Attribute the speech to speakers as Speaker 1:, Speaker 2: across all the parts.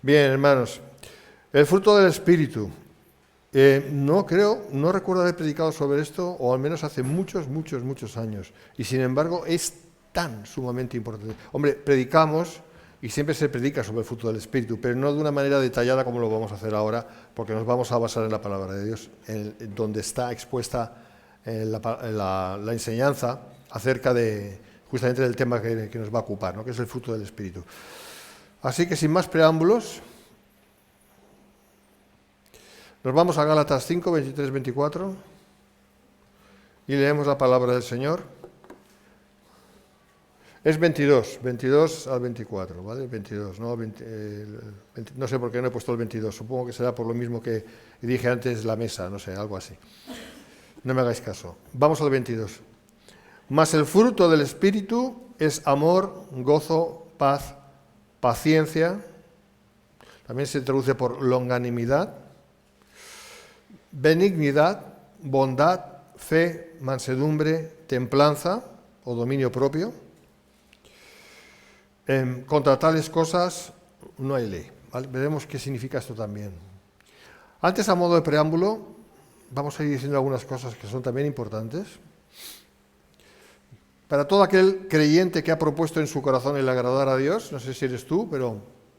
Speaker 1: Bien, hermanos, el fruto del Espíritu. No recuerdo haber predicado sobre esto, o al menos hace muchos años. Y sin embargo, es tan sumamente importante. Hombre, predicamos, y siempre se predica sobre el fruto del Espíritu, pero no de una manera detallada como lo vamos a hacer ahora, porque nos vamos a basar en la palabra de Dios, donde está expuesta la enseñanza acerca de justamente del tema que nos va a ocupar, ¿no? Que es el fruto del Espíritu. Así que sin más preámbulos, nos vamos a Gálatas 5, 23, 24 y leemos la palabra del Señor. Es 22 al 24, ¿vale? 22, no, no sé por qué no he puesto el 22, supongo que será por lo mismo que dije antes la mesa, no sé, algo así. No me hagáis caso. Vamos al 22. Mas el fruto del Espíritu es amor, gozo, paz, paciencia, también se traduce por longanimidad, benignidad, bondad, fe, mansedumbre, templanza o dominio propio. Contra tales cosas no hay ley, ¿vale? Veremos qué significa esto también. Antes, a modo de preámbulo, vamos a ir diciendo algunas cosas que son también importantes. Para todo aquel creyente que ha propuesto en su corazón el agradar a Dios, no sé si eres tú, pero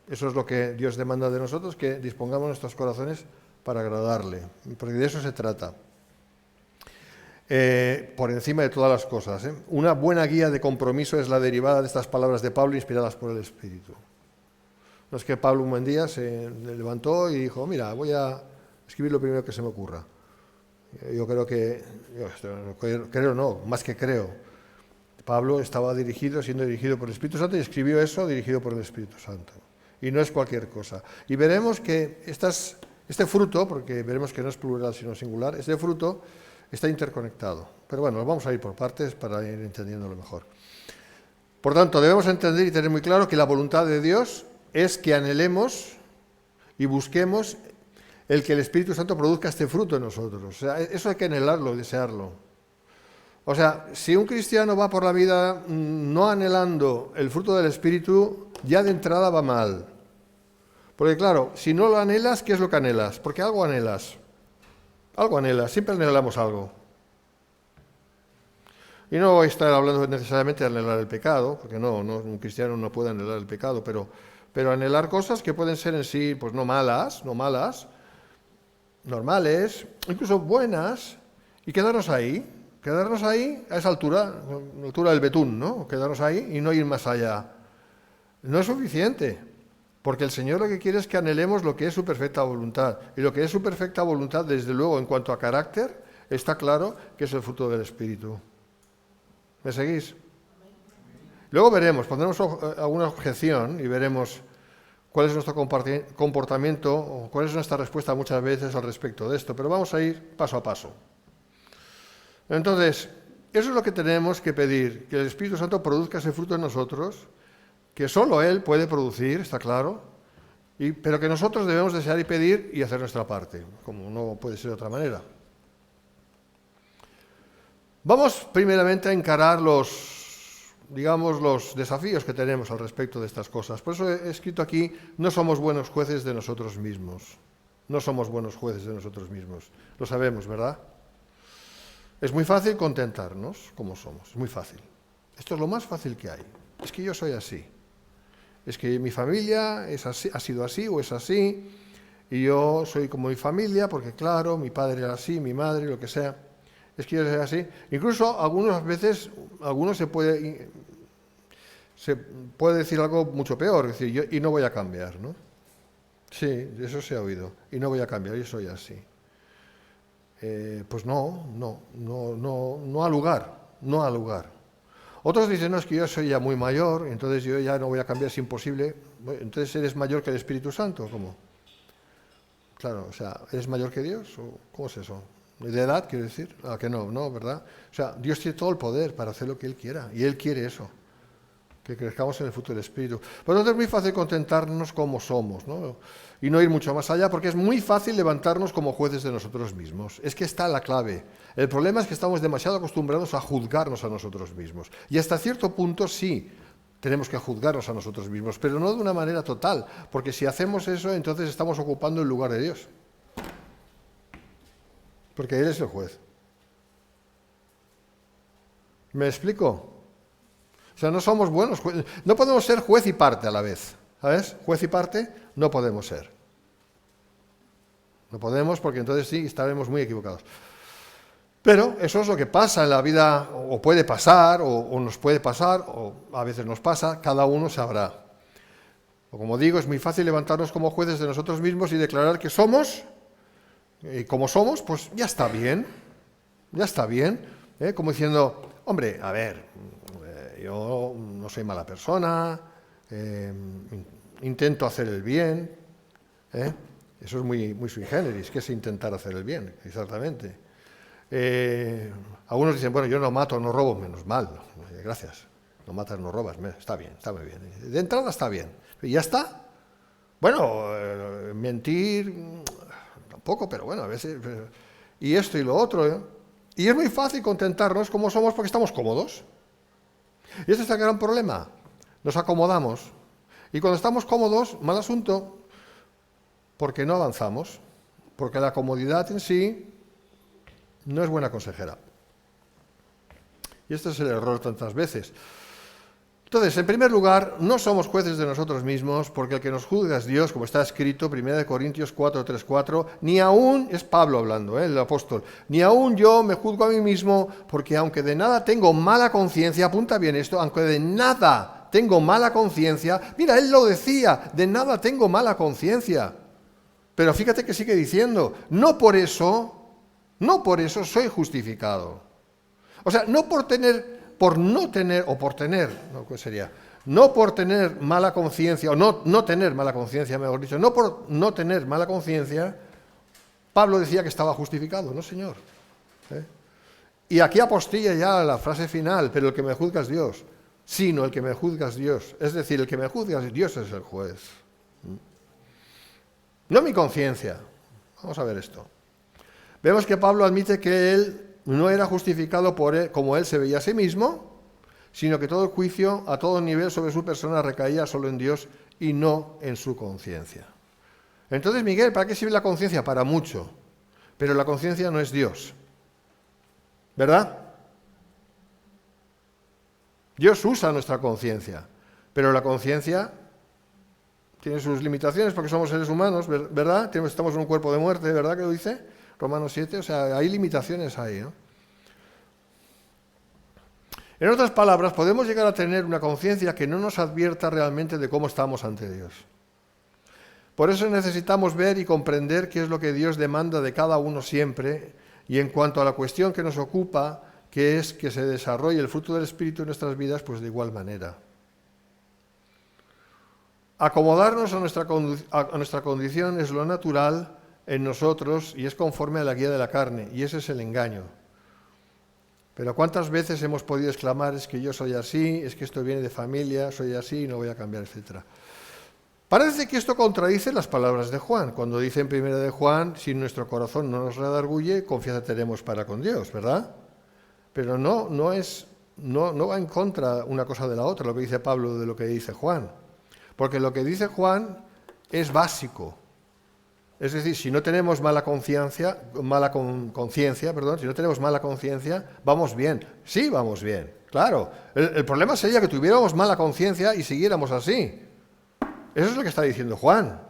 Speaker 1: eso es lo que Dios demanda de nosotros, que dispongamos nuestros corazones para agradarle, porque de eso se trata. Por encima de todas las cosas. Una buena guía de compromiso es la derivada de estas palabras de Pablo inspiradas por el Espíritu. No es que Pablo un buen día se levantó y dijo, mira, voy a escribir lo primero que se me ocurra. Yo creo no, más que creo. Pablo estaba siendo dirigido por el Espíritu Santo y escribió eso dirigido por el Espíritu Santo. Y no es cualquier cosa. Y veremos que este fruto, porque veremos que no es plural sino singular, este fruto está interconectado. Pero bueno, nos vamos a ir por partes para ir entendiéndolo mejor. Por tanto, debemos entender y tener muy claro que la voluntad de Dios es que anhelemos y busquemos el que el Espíritu Santo produzca este fruto en nosotros. O sea, eso hay que anhelarlo, desearlo. O sea, si un cristiano va por la vida no anhelando el fruto del Espíritu, ya de entrada va mal. Porque claro, si no lo anhelas, ¿qué es lo que anhelas? Porque algo anhelas. Algo anhelas, siempre anhelamos algo. Y no voy a estar hablando necesariamente de anhelar el pecado, porque no, un cristiano no puede anhelar el pecado, pero anhelar cosas que pueden ser en sí, pues no malas, normales, incluso buenas, y quedarnos ahí a esa altura, la altura del betún, ¿no? Quedarnos ahí y no ir más allá. No es suficiente, porque el Señor lo que quiere es que anhelemos lo que es su perfecta voluntad. Y lo que es su perfecta voluntad, desde luego, en cuanto a carácter, está claro que es el fruto del Espíritu. ¿Me seguís? Luego veremos, pondremos alguna objeción y veremos cuál es nuestro comportamiento o cuál es nuestra respuesta muchas veces al respecto de esto. Pero vamos a ir paso a paso. Entonces, eso es lo que tenemos que pedir, que el Espíritu Santo produzca ese fruto en nosotros, que solo Él puede producir, está claro, pero que nosotros debemos desear y pedir y hacer nuestra parte, como no puede ser de otra manera. Vamos primeramente a encarar los desafíos que tenemos al respecto de estas cosas. Por eso he escrito aquí, no somos buenos jueces de nosotros mismos. No somos buenos jueces de nosotros mismos. Lo sabemos, ¿verdad? Es muy fácil contentarnos como somos, es muy fácil. Esto es lo más fácil que hay. Es que yo soy así. Es que mi familia es así, ha sido así o es así, y yo soy como mi familia, porque claro, mi padre era así, mi madre, lo que sea. Es que yo soy así. Incluso algunas veces, se puede decir algo mucho peor, es decir, y no voy a cambiar, ¿no? Sí, eso se ha oído, y no voy a cambiar, yo soy así. Pues no ha lugar. Otros dicen, no, es que yo soy ya muy mayor, entonces yo ya no voy a cambiar, es imposible. Entonces, ¿eres mayor que el Espíritu Santo? ¿Cómo? Claro, o sea, ¿eres mayor que Dios? ¿O cómo es eso? ¿De edad, quiero decir? Ah, que no, ¿verdad? O sea, Dios tiene todo el poder para hacer lo que Él quiera, y Él quiere eso, que crezcamos en el fruto del Espíritu. Por lo tanto, es muy fácil contentarnos como somos, ¿no? Y no ir mucho más allá, porque es muy fácil levantarnos como jueces de nosotros mismos. Es que está la clave. El problema es que estamos demasiado acostumbrados a juzgarnos a nosotros mismos. Y hasta cierto punto sí, tenemos que juzgarnos a nosotros mismos, pero no de una manera total, porque si hacemos eso, entonces estamos ocupando el lugar de Dios. Porque Él es el juez. ¿Me explico? O sea, no somos buenos jueces. No podemos ser juez y parte a la vez. ¿Sabes? Juez y parte no podemos ser. No podemos porque entonces sí estaremos muy equivocados. Pero eso es lo que pasa en la vida, o puede pasar, o nos puede pasar, o a veces nos pasa, cada uno sabrá. O como digo, es muy fácil levantarnos como jueces de nosotros mismos y declarar que somos, y como somos, pues ya está bien, como diciendo, hombre, a ver, yo no soy mala persona, intento hacer el bien, eso es muy sui generis, ¿qué es intentar hacer el bien? Exactamente. Algunos dicen, bueno, yo no mato, no robo, menos mal, gracias, no matas, no robas, está bien, está muy bien. De entrada está bien, ¿y ya está? Bueno, mentir, tampoco, pero bueno, a veces, y esto y lo otro, y es muy fácil contentarnos como somos porque estamos cómodos. Y ese es el gran problema, nos acomodamos, y cuando estamos cómodos, mal asunto, porque no avanzamos, porque la comodidad en sí no es buena consejera. Y este es el error tantas veces. Entonces, en primer lugar, no somos jueces de nosotros mismos, porque el que nos juzga es Dios, como está escrito, 1 Corintios 4, 3, 4, ni aún, es Pablo hablando, el apóstol, ni aún yo me juzgo a mí mismo, porque aunque de nada tengo mala conciencia, apunta bien esto, aunque de nada tengo mala conciencia, mira, él lo decía, de nada tengo mala conciencia, pero fíjate que sigue diciendo, no por eso soy justificado. O sea, no por tener mala conciencia, o no tener mala conciencia, mejor dicho, no por no tener mala conciencia, Pablo decía que estaba justificado, no señor. Y aquí apostilla ya la frase final, pero el que me juzga es Dios, sino el que me juzga es Dios. Es decir, el que me juzga es Dios, es el juez. No mi conciencia. Vamos a ver esto. Vemos que Pablo admite que él no era justificado por él, como él se veía a sí mismo, sino que todo el juicio a todo nivel sobre su persona recaía solo en Dios y no en su conciencia. Entonces, Miguel, ¿para qué sirve la conciencia? Para mucho, pero la conciencia no es Dios, ¿verdad? Dios usa nuestra conciencia, pero la conciencia tiene sus limitaciones porque somos seres humanos, ¿verdad? Estamos en un cuerpo de muerte, ¿verdad que lo dice? Romanos 7, o sea, hay limitaciones ahí, ¿no? En otras palabras, podemos llegar a tener una conciencia que no nos advierta realmente de cómo estamos ante Dios. Por eso necesitamos ver y comprender qué es lo que Dios demanda de cada uno siempre, y en cuanto a la cuestión que nos ocupa, que es que se desarrolle el fruto del Espíritu en nuestras vidas, pues de igual manera. Acomodarnos a nuestra condición es lo natural en nosotros y es conforme a la guía de la carne, y ese es el engaño. Pero ¿cuántas veces hemos podido exclamar, es que yo soy así, es que esto viene de familia, soy así, no voy a cambiar, etcétera? Parece que esto contradice las palabras de Juan, cuando dice en 1 de Juan, si nuestro corazón no nos redarguye, confianza tenemos para con Dios, ¿verdad? Pero no va en contra una cosa de la otra, lo que dice Pablo de lo que dice Juan. Porque lo que dice Juan es básico. Es decir, si no tenemos mala conciencia, si no tenemos mala conciencia, vamos bien. Sí, vamos bien, claro. El problema sería que tuviéramos mala conciencia y siguiéramos así. Eso es lo que está diciendo Juan.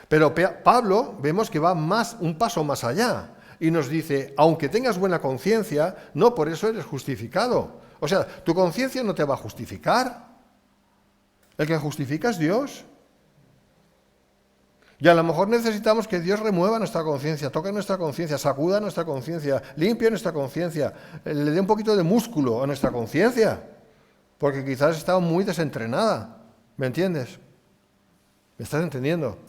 Speaker 1: Pero Pablo vemos que va un paso más allá y nos dice, aunque tengas buena conciencia, no por eso eres justificado. O sea, tu conciencia no te va a justificar. El que justifica es Dios. Y a lo mejor necesitamos que Dios remueva nuestra conciencia, toque nuestra conciencia, sacuda nuestra conciencia, limpie nuestra conciencia, le dé un poquito de músculo a nuestra conciencia, porque quizás está muy desentrenada. ¿Me entiendes? ¿Me estás entendiendo?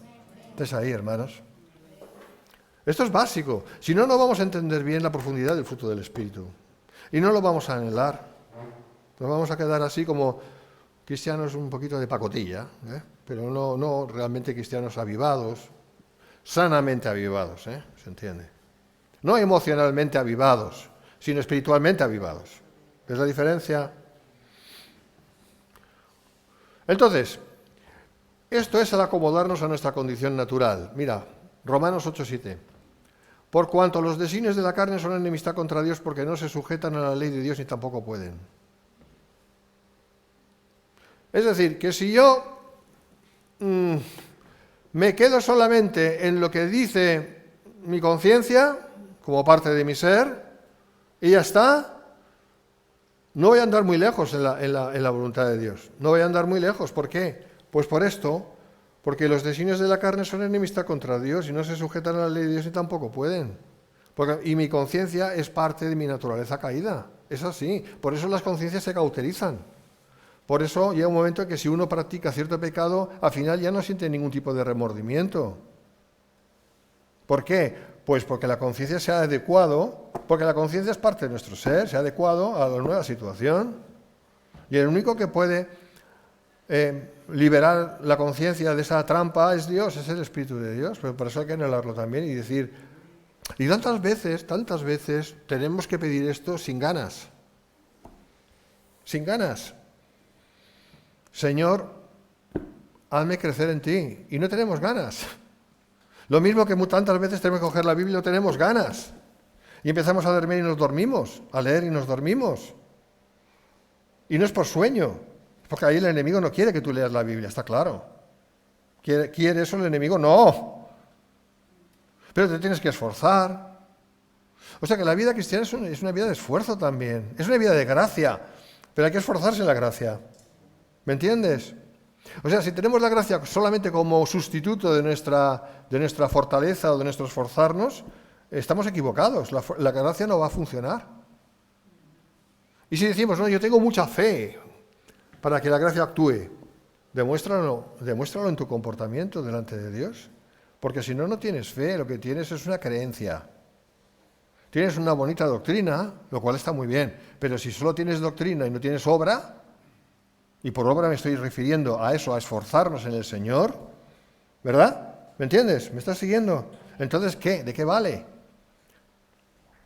Speaker 1: ¿Estás ahí, hermanos? Esto es básico. Si no, no vamos a entender bien la profundidad del fruto del Espíritu. Y no lo vamos a anhelar. Nos vamos a quedar así como cristianos un poquito de pacotilla, pero no realmente cristianos avivados, sanamente avivados, ¿se entiende? No emocionalmente avivados, sino espiritualmente avivados. ¿Ves la diferencia? Entonces, esto es el acomodarnos a nuestra condición natural. Mira, Romanos 8:7. Por cuanto los designios de la carne son enemistad contra Dios, porque no se sujetan a la ley de Dios ni tampoco pueden. Es decir, que si yo me quedo solamente en lo que dice mi conciencia, como parte de mi ser, y ya está, no voy a andar muy lejos en la voluntad de Dios. No voy a andar muy lejos. ¿Por qué? Pues por esto, porque los designios de la carne son enemistad contra Dios y no se sujetan a la ley de Dios y tampoco pueden. Y mi conciencia es parte de mi naturaleza caída. Es así. Por eso las conciencias se cauterizan. Por eso llega un momento en que si uno practica cierto pecado, al final ya no siente ningún tipo de remordimiento. ¿Por qué? Pues porque la conciencia se ha adecuado, porque la conciencia es parte de nuestro ser, se ha adecuado a la nueva situación. Y el único que puede liberar la conciencia de esa trampa es Dios, es el Espíritu de Dios. Pero por eso hay que anhelarlo también y decir, y tantas veces tenemos que pedir esto sin ganas. Sin ganas. Señor, hazme crecer en ti. Y no tenemos ganas. Lo mismo que tantas veces tenemos que coger la Biblia y no tenemos ganas. Y empezamos a dormir y nos dormimos, a leer y nos dormimos. Y no es por sueño, es porque ahí el enemigo no quiere que tú leas la Biblia, está claro. ¿Quiere eso el enemigo? No. Pero te tienes que esforzar. O sea que la vida cristiana es una vida de esfuerzo también, es una vida de gracia, pero hay que esforzarse en la gracia. ¿Me entiendes? O sea, si tenemos la gracia solamente como sustituto de nuestra fortaleza o de nuestro esforzarnos, estamos equivocados. La gracia no va a funcionar. Y si decimos, no, yo tengo mucha fe para que la gracia actúe, demuéstralo en tu comportamiento delante de Dios. Porque si no, no tienes fe, lo que tienes es una creencia. Tienes una bonita doctrina, lo cual está muy bien, pero si solo tienes doctrina y no tienes obra, y por obra me estoy refiriendo a eso, a esforzarnos en el Señor, ¿verdad? ¿Me entiendes? ¿Me estás siguiendo? Entonces, ¿qué? ¿De qué vale?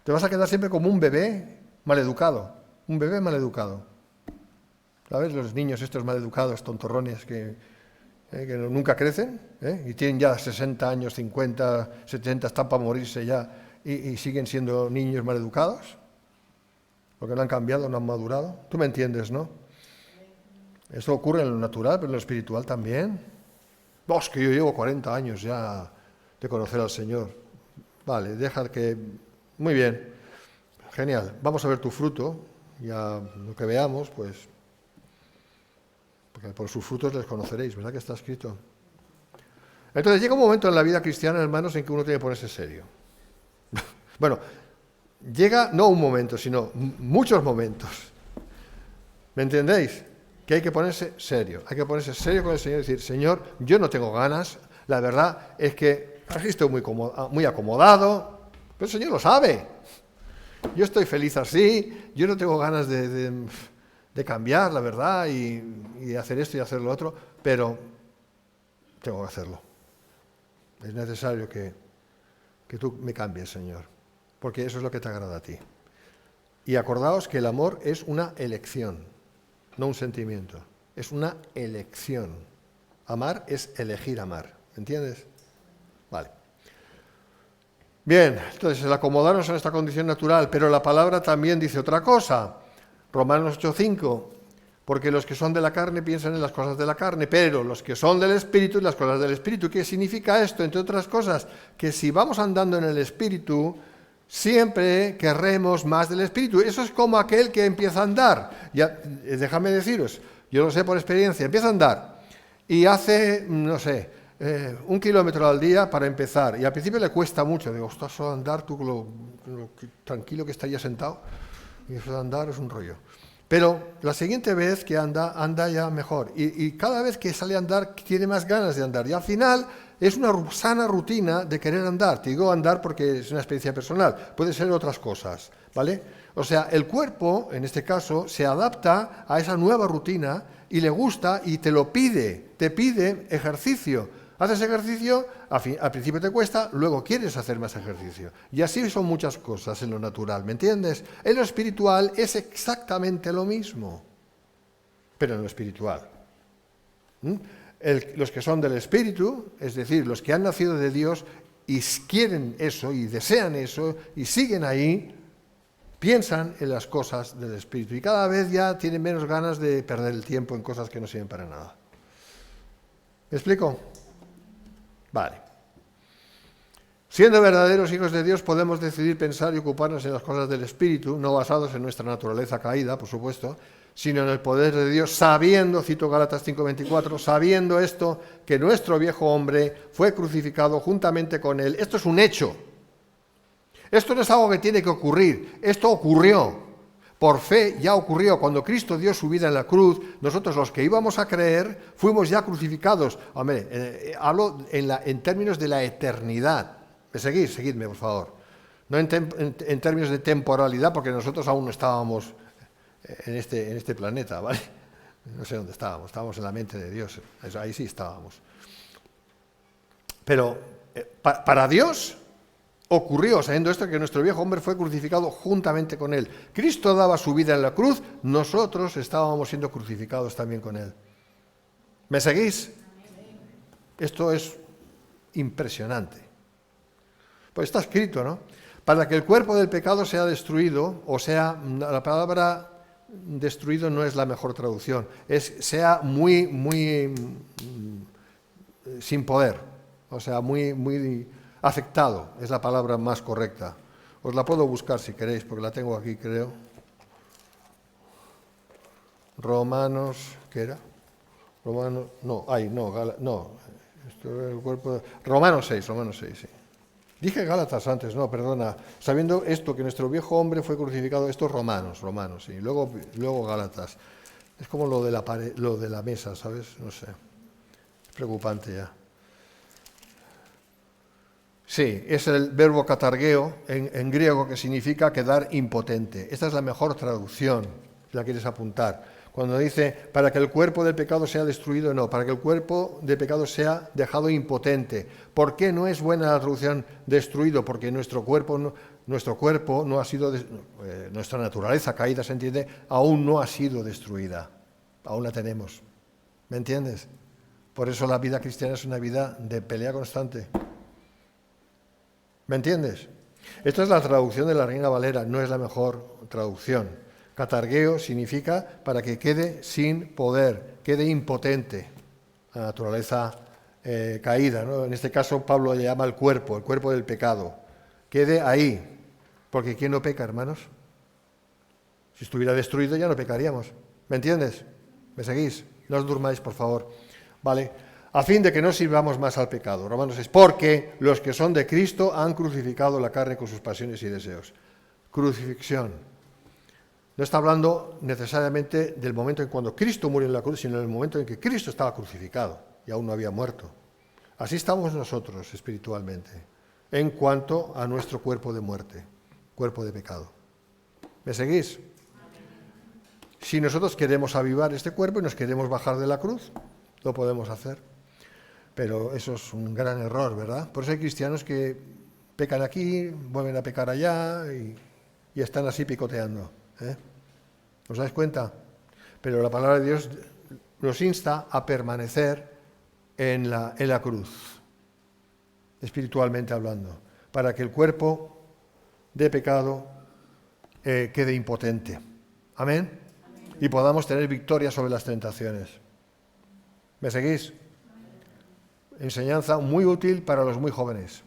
Speaker 1: Te vas a quedar siempre como un bebé maleducado, un bebé maleducado. ¿Sabes? Los niños estos maleducados, tontorrones, que nunca crecen, y tienen ya 60 años, 50, 70, están para morirse ya, y siguen siendo niños maleducados, porque no han cambiado, no han madurado. Tú me entiendes, ¿no? Esto ocurre en lo natural, pero en lo espiritual también. Es que yo llevo 40 años ya de conocer al Señor. Vale, deja que... Muy bien, genial. Vamos a ver tu fruto, ya lo que veamos, pues... Porque por sus frutos les conoceréis, ¿verdad que está escrito? Entonces llega un momento en la vida cristiana, hermanos, en que uno tiene que ponerse serio. Bueno, llega no un momento, sino muchos momentos. ¿Me entendéis? Que hay que ponerse serio con el Señor y decir, Señor, yo no tengo ganas, la verdad es que aquí estoy muy acomodado, pero el Señor lo sabe. Yo estoy feliz así, yo no tengo ganas de cambiar, la verdad, y hacer esto y hacer lo otro, pero tengo que hacerlo. Es necesario que tú me cambies, Señor, porque eso es lo que te agrada a ti. Y acordaos que el amor es una elección. No un sentimiento, es una elección. Amar es elegir amar, ¿entiendes? Vale. Bien, entonces el acomodarnos en esta condición natural, pero la palabra también dice otra cosa. Romanos 8:5, porque los que son de la carne piensan en las cosas de la carne, pero los que son del Espíritu en las cosas del Espíritu. ¿Qué significa esto? Entre otras cosas, que si vamos andando en el Espíritu, siempre querremos más del Espíritu. Eso es como aquel que empieza a andar. Ya, déjame deciros, yo lo sé por experiencia, empieza a andar y hace, no sé, 1 kilómetro al día para empezar. Y al principio le cuesta mucho. Digo, ostras, solo andar, tú lo tranquilo que estarías sentado. Y eso de andar es un rollo. Pero la siguiente vez que anda ya mejor. Y cada vez que sale a andar, tiene más ganas de andar. Y al final es una sana rutina de querer andar. Te digo andar porque es una experiencia personal. Puede ser otras cosas, ¿vale? O sea, el cuerpo, en este caso, se adapta a esa nueva rutina y le gusta y te lo pide. Te pide ejercicio. Haces ejercicio, al principio te cuesta, luego quieres hacer más ejercicio. Y así son muchas cosas en lo natural, ¿me entiendes? En lo espiritual es exactamente lo mismo, pero en lo espiritual. Los que son del Espíritu, es decir, los que han nacido de Dios y quieren eso y desean eso y siguen ahí, piensan en las cosas del Espíritu y cada vez ya tienen menos ganas de perder el tiempo en cosas que no sirven para nada. ¿Me explico? Vale. Siendo verdaderos hijos de Dios, podemos decidir pensar y ocuparnos en las cosas del Espíritu, no basados en nuestra naturaleza caída, por supuesto, sino en el poder de Dios, sabiendo, cito Gálatas 5:24, sabiendo esto, que nuestro viejo hombre fue crucificado juntamente con él. Esto es un hecho. Esto no es algo que tiene que ocurrir. Esto ocurrió. Por fe ya ocurrió. Cuando Cristo dio su vida en la cruz, nosotros los que íbamos a creer, fuimos ya crucificados. Hombre, hablo en términos de la eternidad. ¿Me seguís? Seguidme, por favor. No en términos de temporalidad, porque nosotros aún no estábamos en este planeta, ¿vale? No sé dónde estábamos en la mente de Dios, ahí sí estábamos. Pero para Dios ocurrió, sabiendo esto, que nuestro viejo hombre fue crucificado juntamente con él. Cristo daba su vida en la cruz, nosotros estábamos siendo crucificados también con él. ¿Me seguís? Esto es impresionante. Pues está escrito, ¿no? Para que el cuerpo del pecado sea destruido, o sea, la palabra destruido no es la mejor traducción, sea muy sin poder, o sea, muy afectado, es la palabra más correcta. Os la puedo buscar si queréis, porque la tengo aquí, creo. Romanos, ¿qué era? Romanos, esto era el cuerpo Romanos 6, sí. Dije Gálatas antes, no, perdona. Sabiendo esto, que nuestro viejo hombre fue crucificado, esto es Romanos, sí. Luego Gálatas. Es como lo de la pared, lo de la mesa, ¿sabes? No sé. Es preocupante ya. Sí, es el verbo katargeo en griego, que significa quedar impotente. Esta es la mejor traducción, si la quieres apuntar. Cuando dice, para que el cuerpo del pecado sea destruido, no, para que el cuerpo del pecado sea dejado impotente. ¿Por qué no es buena la traducción destruido? Porque nuestro cuerpo no ha sido, nuestra naturaleza caída, ¿se entiende? Aún no ha sido destruida, aún la tenemos. ¿Me entiendes? Por eso la vida cristiana es una vida de pelea constante. ¿Me entiendes? Esta es la traducción de la Reina Valera, no es la mejor traducción. Katargeo significa para que quede sin poder, quede impotente, la naturaleza caída, ¿no? En este caso Pablo le llama el cuerpo del pecado. Quede ahí, porque ¿quién no peca, hermanos? Si estuviera destruido ya no pecaríamos. ¿Me entiendes? ¿Me seguís? No os durmáis, por favor. Vale. A fin de que no sirvamos más al pecado. Romanos 6. Porque los que son de Cristo han crucificado la carne con sus pasiones y deseos. Crucifixión. No está hablando necesariamente del momento en cuando Cristo murió en la cruz, sino del momento en que Cristo estaba crucificado y aún no había muerto. Así estamos nosotros espiritualmente, en cuanto a nuestro cuerpo de muerte, cuerpo de pecado. ¿Me seguís? Si nosotros queremos avivar este cuerpo y nos queremos bajar de la cruz, lo podemos hacer. Pero eso es un gran error, ¿verdad? Por eso hay cristianos que pecan aquí, vuelven a pecar allá y están así picoteando. ¿Os dais cuenta? Pero la palabra de Dios nos insta a permanecer en la cruz, espiritualmente hablando, para que el cuerpo de pecado quede impotente. ¿Amén? Y podamos tener victoria sobre las tentaciones. ¿Me seguís? Enseñanza muy útil para los muy jóvenes,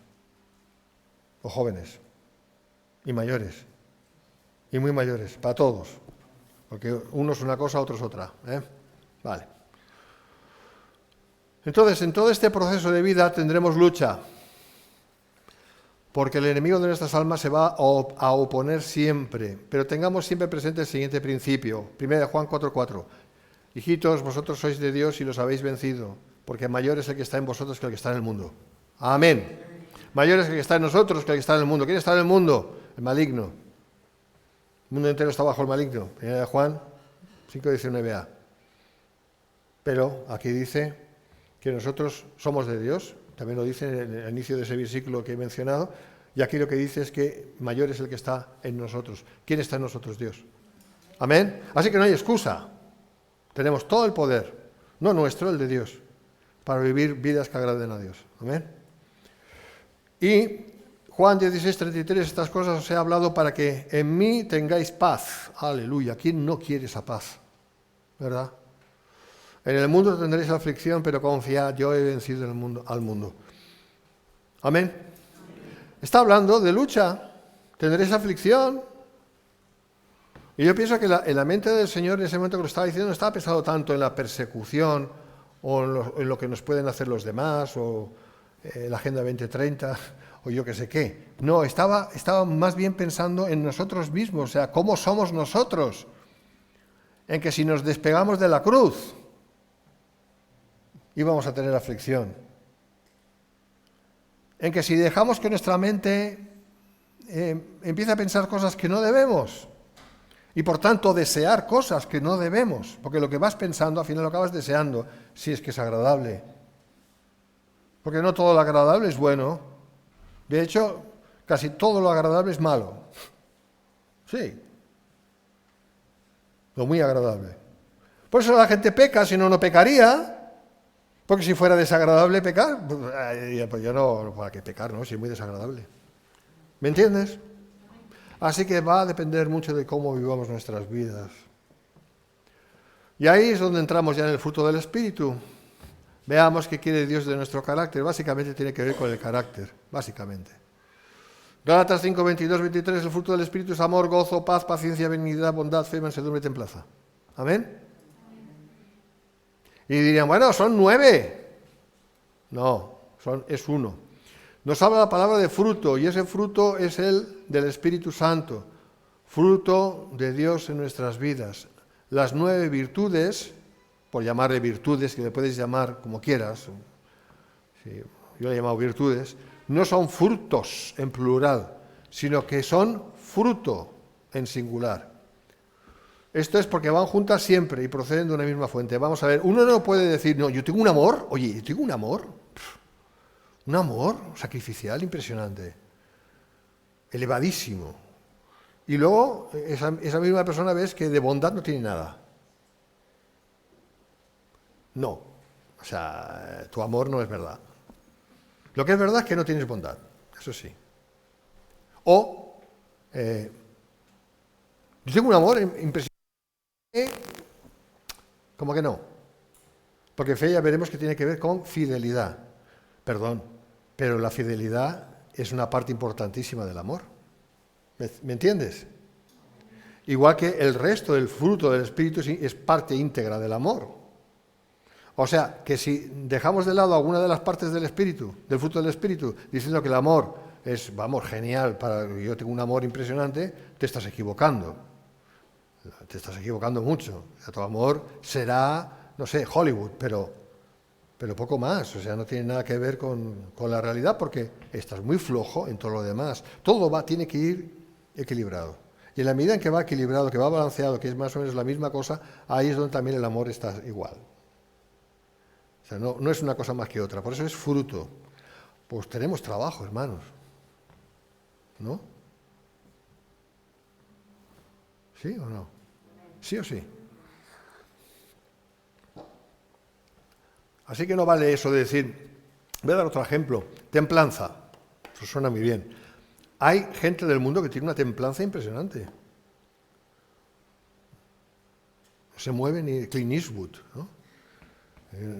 Speaker 1: o jóvenes, y mayores. Y muy mayores, para todos, porque uno es una cosa, otro es otra. Vale. Entonces, en todo este proceso de vida tendremos lucha, porque el enemigo de nuestras almas se va a oponer siempre, pero tengamos siempre presente el siguiente principio, 1 Juan 4:4. Hijitos, vosotros sois de Dios y los habéis vencido, porque mayor es el que está en vosotros que el que está en el mundo. Amén. Mayor es el que está en nosotros que el que está en el mundo. ¿Quién está en el mundo? El maligno. El mundo entero está bajo el maligno. 1 Juan 5:19a. Pero aquí dice que nosotros somos de Dios. También lo dice en el inicio de ese versículo que he mencionado. Y aquí lo que dice es que mayor es el que está en nosotros. ¿Quién está en nosotros? Dios. Amén. Así que no hay excusa. Tenemos todo el poder. no nuestro, el de Dios, para vivir vidas que agraden a Dios. Amén. Y Juan 16:33, estas cosas os he hablado para que en mí tengáis paz. Aleluya. ¿Quién no quiere esa paz? ¿Verdad? En el mundo tendréis aflicción, pero confiad, yo he vencido al mundo. Amén. Está hablando de lucha. Tendréis aflicción. Y yo pienso que en la mente del Señor en ese momento que lo estaba diciendo no estaba pensando tanto en la persecución o en lo que nos pueden hacer los demás o la Agenda 2030 o yo qué sé qué. No, estaba más bien pensando en nosotros mismos, o sea, cómo somos nosotros. En que si nos despegamos de la cruz, íbamos a tener aflicción. En que si dejamos que nuestra mente empiece a pensar cosas que no debemos, y por tanto desear cosas que no debemos, porque lo que vas pensando al final lo acabas deseando, si es que es agradable. Porque no todo lo agradable es bueno. De hecho, casi todo lo agradable es malo. Sí. Lo muy agradable. Por eso la gente peca, si no, no pecaría. Porque si fuera desagradable pecar, pues yo no, ¿para qué pecar, no? Si es muy desagradable. ¿Me entiendes? Así que va a depender mucho de cómo vivamos nuestras vidas. Y ahí es donde entramos ya en el fruto del Espíritu. Veamos qué quiere Dios de nuestro carácter. Básicamente tiene que ver con el carácter, básicamente. Gálatas 5, 22, 23, el fruto del Espíritu es amor, gozo, paz, paciencia, benignidad, bondad, fe, mansedumbre y templanza. ¿Amén? Y dirían, bueno, son 9. No, es 1. Nos habla la palabra de fruto, y ese fruto es el del Espíritu Santo, fruto de Dios en nuestras vidas. Las 9 virtudes, por llamarle virtudes, que le puedes llamar como quieras, sí, yo le he llamado virtudes, no son frutos en plural, sino que son fruto en singular. Esto es porque van juntas siempre y proceden de una misma fuente. Vamos a ver, uno no puede decir, no, yo tengo un amor, oye, yo tengo un amor sacrificial impresionante, elevadísimo. Y luego esa misma persona ves que de bondad no tiene nada. No, o sea, tu amor no es verdad. Lo que es verdad es que no tienes bondad, eso sí. O, yo tengo un amor impresionante, como que no. Porque fe ya veremos que tiene que ver con fidelidad. Perdón, pero la fidelidad es una parte importantísima del amor. ¿Me entiendes? Igual que el resto del fruto del Espíritu es parte íntegra del amor. O sea, que si dejamos de lado alguna de las partes del Espíritu, del fruto del Espíritu, diciendo que el amor es, vamos, genial, yo tengo un amor impresionante, te estás equivocando. Te estás equivocando mucho. Tu amor será, no sé, Hollywood, pero poco más. O sea, no tiene nada que ver con la realidad porque estás muy flojo en todo lo demás. Todo tiene que ir equilibrado. Y en la medida en que va equilibrado, que va balanceado, que es más o menos la misma cosa, ahí es donde también el amor está igual. O sea, no es una cosa más que otra. Por eso es fruto. Pues tenemos trabajo, hermanos. ¿No? ¿Sí o no? ¿Sí o sí? Así que no vale eso de decir, voy a dar otro ejemplo, templanza. Eso suena muy bien. Hay gente del mundo que tiene una templanza impresionante. No se mueve ni Clint Eastwood, ¿no?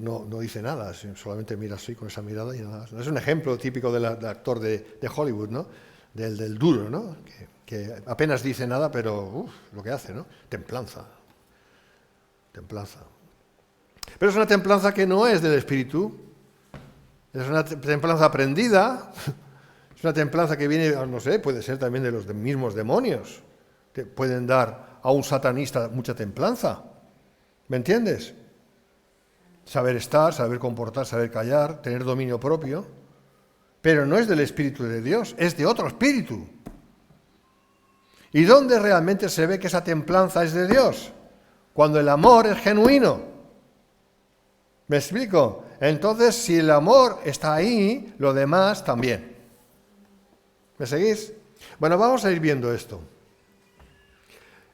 Speaker 1: No dice nada, solamente mira así con esa mirada y nada más. Es un ejemplo típico del actor de Hollywood, ¿no? Del duro, ¿no? Que apenas dice nada, pero lo que hace, ¿no? Templanza. Pero es una templanza que no es del Espíritu. Es una templanza aprendida. Es una templanza que viene, no sé, puede ser también de los mismos demonios, que pueden dar a un satanista mucha templanza. ¿Me entiendes? Saber estar, saber comportar, saber callar, tener dominio propio. Pero no es del Espíritu de Dios, es de otro espíritu. ¿Y dónde realmente se ve que esa templanza es de Dios? Cuando el amor es genuino. ¿Me explico? Entonces, si el amor está ahí, lo demás también. ¿Me seguís? Bueno, vamos a ir viendo esto.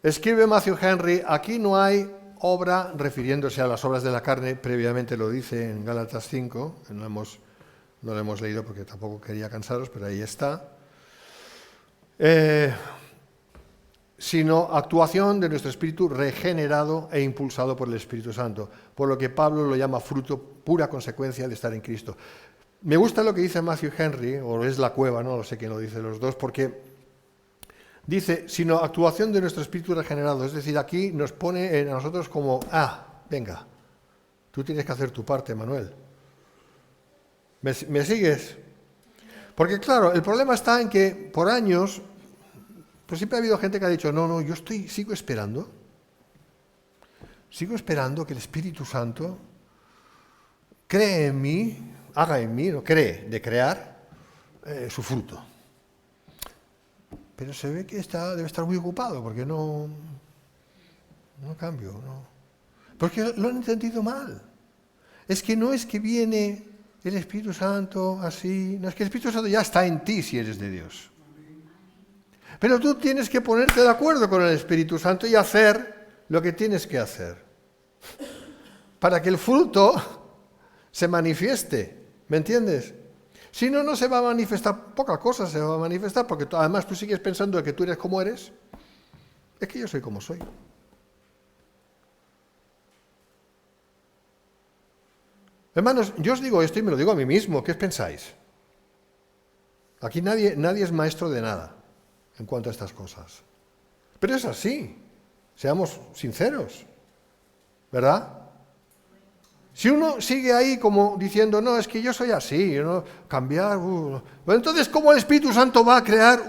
Speaker 1: Escribe Matthew Henry, aquí no hay obra, refiriéndose a las obras de la carne, previamente lo dice en Gálatas 5, no lo hemos leído porque tampoco quería cansaros, pero ahí está. Sino actuación de nuestro espíritu regenerado e impulsado por el Espíritu Santo, por lo que Pablo lo llama fruto, pura consecuencia de estar en Cristo. Me gusta lo que dice Matthew Henry, o es La Cueva, no lo sé quién lo dice los dos, porque dice, sino actuación de nuestro espíritu regenerado, es decir, aquí nos pone a nosotros como, venga, tú tienes que hacer tu parte, Manuel. ¿Me sigues? Porque claro, el problema está en que por años, pues siempre ha habido gente que ha dicho, no, yo sigo esperando que el Espíritu Santo cree en mí, haga en mí, no cree, de crear su fruto. Pero se ve que debe estar muy ocupado, porque no cambio, no. Porque lo han entendido mal. Es que no es que viene el Espíritu Santo así, no es que el Espíritu Santo ya está en ti si eres de Dios. Pero tú tienes que ponerte de acuerdo con el Espíritu Santo y hacer lo que tienes que hacer para que el fruto se manifieste, ¿me entiendes? Si no, no se va a manifestar, poca cosa se va a manifestar, porque además tú sigues pensando que tú eres como eres. Es que yo soy como soy. Hermanos, yo os digo esto y me lo digo a mí mismo, ¿qué os pensáis? Aquí nadie es maestro de nada en cuanto a estas cosas. Pero es así, seamos sinceros, ¿verdad? Si uno sigue ahí como diciendo, no, es que yo soy así, ¿no? Cambiar, Bueno, entonces, ¿cómo el Espíritu Santo va a crear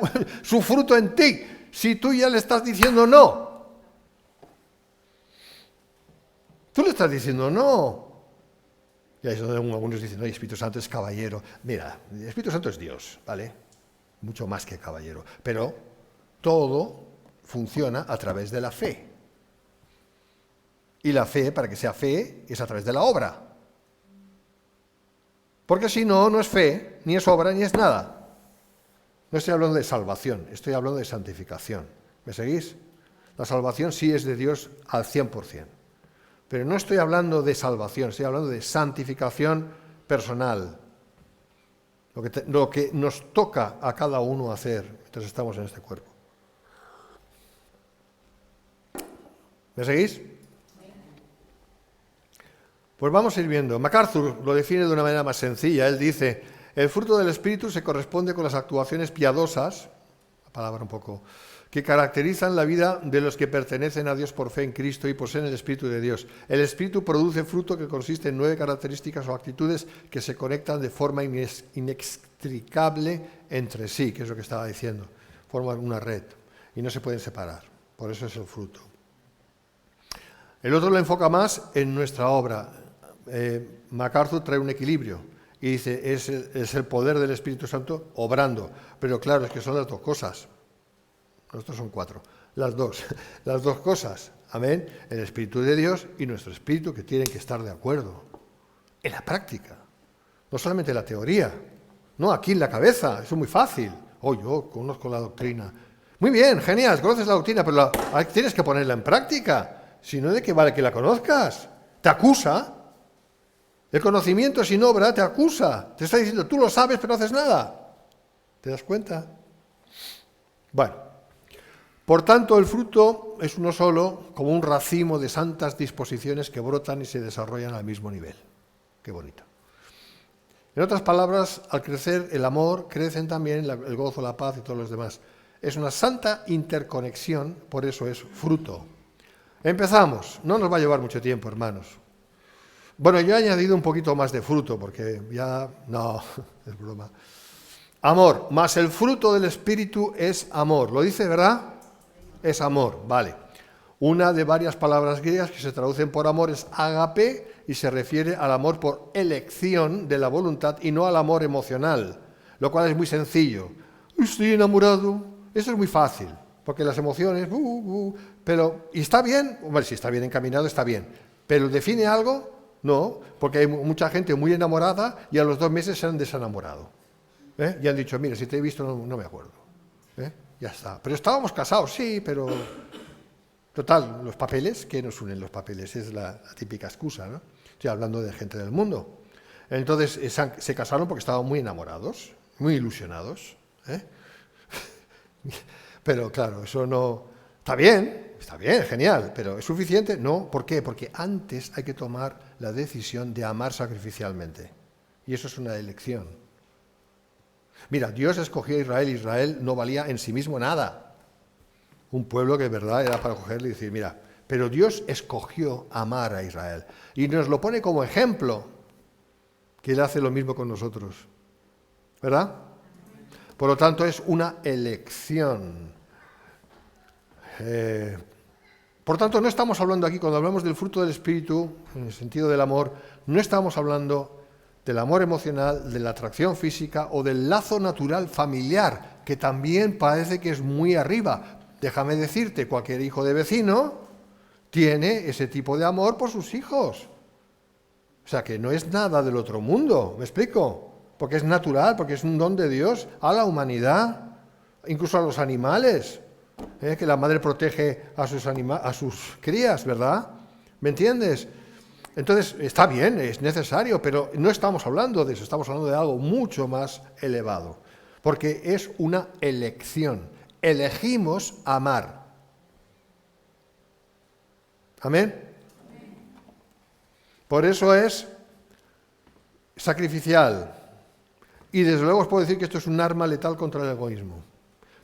Speaker 1: su fruto en ti si tú ya le estás diciendo no? Tú le estás diciendo no. Y ahí es donde algunos dicen, no, el Espíritu Santo es caballero. Mira, el Espíritu Santo es Dios, ¿vale? Mucho más que caballero. Pero todo funciona a través de la fe. Y la fe, para que sea fe, es a través de la obra. Porque si no, no es fe, ni es obra, ni es nada. No estoy hablando de salvación, estoy hablando de santificación. ¿Me seguís? La salvación sí es de Dios al 100%. Pero no estoy hablando de salvación, estoy hablando de santificación personal. Lo que nos toca a cada uno hacer mientras estamos en este cuerpo. ¿Me seguís? Pues vamos a ir viendo. MacArthur lo define de una manera más sencilla. Él dice, el fruto del Espíritu se corresponde con las actuaciones piadosas, la palabra un poco, que caracterizan la vida de los que pertenecen a Dios por fe en Cristo y poseen el Espíritu de Dios. El Espíritu produce fruto que consiste en 9 características o actitudes que se conectan de forma inextricable entre sí, que es lo que estaba diciendo. Forman una red y no se pueden separar. Por eso es el fruto. El otro lo enfoca más en nuestra obra. MacArthur trae un equilibrio y dice, es el poder del Espíritu Santo obrando. Pero claro, es que son las dos cosas. Nosotros son 4. Las dos cosas. Amén. El Espíritu de Dios y nuestro Espíritu que tienen que estar de acuerdo. En la práctica. No solamente en la teoría. No, aquí en la cabeza. Eso es muy fácil. Yo conozco la doctrina. Muy bien, genial, conoces la doctrina, pero tienes que ponerla en práctica. Si no, ¿de qué vale que la conozcas? Te acusa. El conocimiento sin obra te acusa. Te está diciendo, tú lo sabes, pero no haces nada. ¿Te das cuenta? Bueno. Por tanto, el fruto es uno solo, como un racimo de santas disposiciones que brotan y se desarrollan al mismo nivel. Qué bonito. En otras palabras, al crecer el amor, crecen también el gozo, la paz y todos los demás. Es una santa interconexión, por eso es fruto. Empezamos. No nos va a llevar mucho tiempo, hermanos. Bueno, yo he añadido un poquito más de fruto, porque ya... No, es broma. Amor, más el fruto del Espíritu es amor. ¿Lo dice, verdad? Es amor, vale. Una de varias palabras griegas que se traducen por amor es ágape y se refiere al amor por elección de la voluntad y no al amor emocional, lo cual es muy sencillo. Estoy enamorado. Eso es muy fácil, porque las emociones, pero, ¿y está bien? Bueno, si está bien encaminado, está bien. ¿Pero define algo? No, porque hay mucha gente muy enamorada y a los 2 meses se han desenamorado. Y han dicho, mira, si te he visto no me acuerdo. Ya está. Pero estábamos casados, sí, pero Total, los papeles, ¿qué nos unen los papeles? Es la típica excusa, ¿no? Estoy hablando de gente del mundo. Entonces se casaron porque estaban muy enamorados, muy ilusionados. Pero claro, eso no... Está bien, genial, pero ¿es suficiente? No, ¿por qué? Porque antes hay que tomar la decisión de amar sacrificialmente. Y eso es una elección. Mira, Dios escogió a Israel, Israel no valía en sí mismo nada. Un pueblo que de verdad era para cogerle y decir, mira, pero Dios escogió amar a Israel. Y nos lo pone como ejemplo, que Él hace lo mismo con nosotros. ¿Verdad? Por lo tanto, es una elección. Por tanto, no estamos hablando aquí, cuando hablamos del fruto del Espíritu, en el sentido del amor, no estamos hablando del amor emocional, de la atracción física o del lazo natural familiar, que también parece que es muy arriba. Déjame decirte, cualquier hijo de vecino tiene ese tipo de amor por sus hijos. O sea, que no es nada del otro mundo, ¿me explico? Porque es natural, porque es un don de Dios a la humanidad, incluso a los animales, que la madre protege a sus crías, ¿verdad? ¿Me entiendes? Entonces, está bien, es necesario, pero no estamos hablando de eso, estamos hablando de algo mucho más elevado, porque es una elección. Elegimos amar. ¿Amén? Por eso es sacrificial. Y desde luego os puedo decir que esto es un arma letal contra el egoísmo.